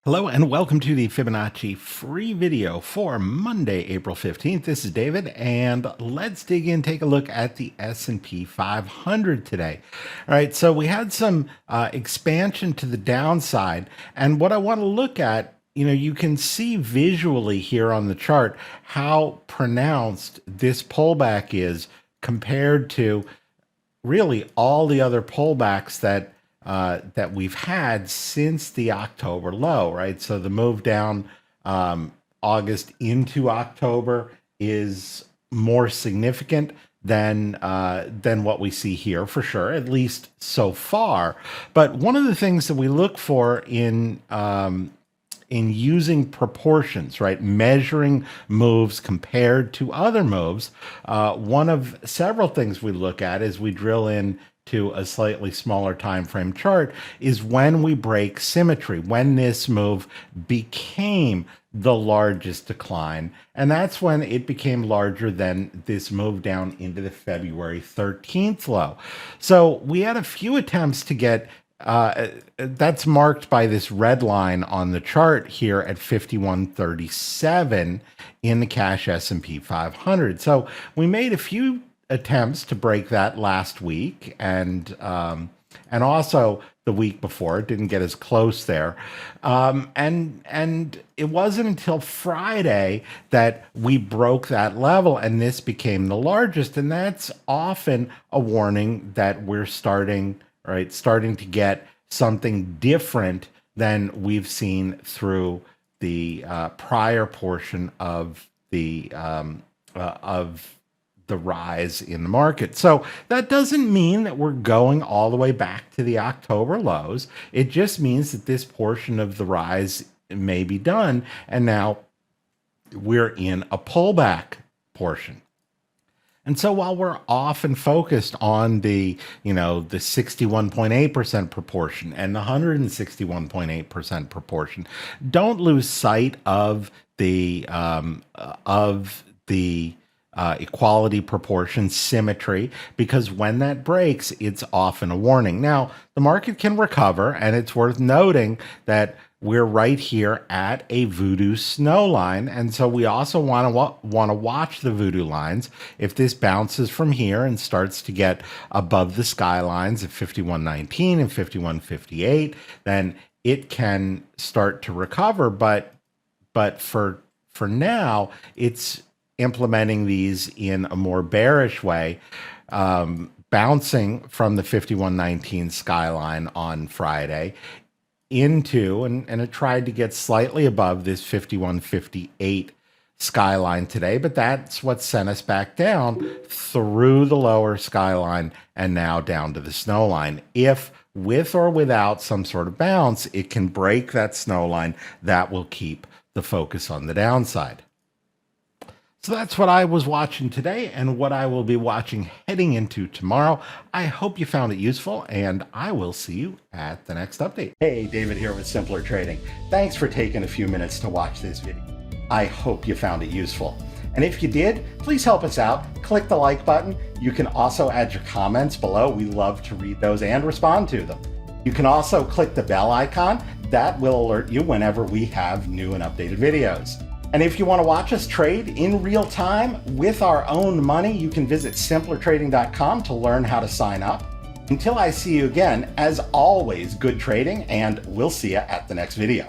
Hello and welcome to the Fibonacci free video for Monday, April 15th. This is David and let's dig in, take a look at the S&P 500 today. All right, so we had some expansion to the downside, and what I want to look at, you can see visually here on the chart how pronounced this pullback is compared to really all the other pullbacks that we've had since the October low, right? So the move down August into October is more significant than what we see here for sure, at least so far. But one of the things that we look for in using proportions, right? Measuring moves compared to other moves. One of several things we look at as we drill in to a slightly smaller time frame chart is when we break symmetry, when this move became the largest decline. And that's when it became larger than this move down into the February 13th low. So we had a few attempts to get that's marked by this red line on the chart here at 51.37 in the cash S&P 500. So we made a few attempts to break that last week, and also the week before. It didn't get as close there, and it wasn't until Friday that we broke that level, and this became the largest. And that's often a warning that we're starting to get something different than we've seen through the prior portion of the rise in the market. So that doesn't mean that we're going all the way back to the October lows. It just means that this portion of the rise may be done, and now we're in a pullback portion. And so while we're often focused on the 61.8% proportion and the 161.8% proportion, don't lose sight of the equality, proportion, symmetry, because when that breaks, it's often a warning. Now, the market can recover, and it's worth noting that we're right here at a voodoo snow line, and so we also want to watch the voodoo lines. If this bounces from here and starts to get above the sky lines of 51.19 and 51.58, then it can start to recover. But for now, it's implementing these in a more bearish way, bouncing from the 51.19 skyline on Friday into, and it tried to get slightly above this 51.58 skyline today, but that's what sent us back down through the lower skyline and now down to the snow line. If with or without some sort of bounce, it can break that snow line, that will keep the focus on the downside. So that's what I was watching today and what I will be watching heading into tomorrow. I hope you found it useful, and I will see you at the next update. Hey, David here with Simpler Trading. Thanks for taking a few minutes to watch this video. I hope you found it useful. And if you did, please help us out. Click the like button. You can also add your comments below. We love to read those and respond to them. You can also click the bell icon. That will alert you whenever we have new and updated videos. And if you want to watch us trade in real time with our own money, you can visit simplertrading.com to learn how to sign up. Until I see you again, as always, good trading, and we'll see you at the next video.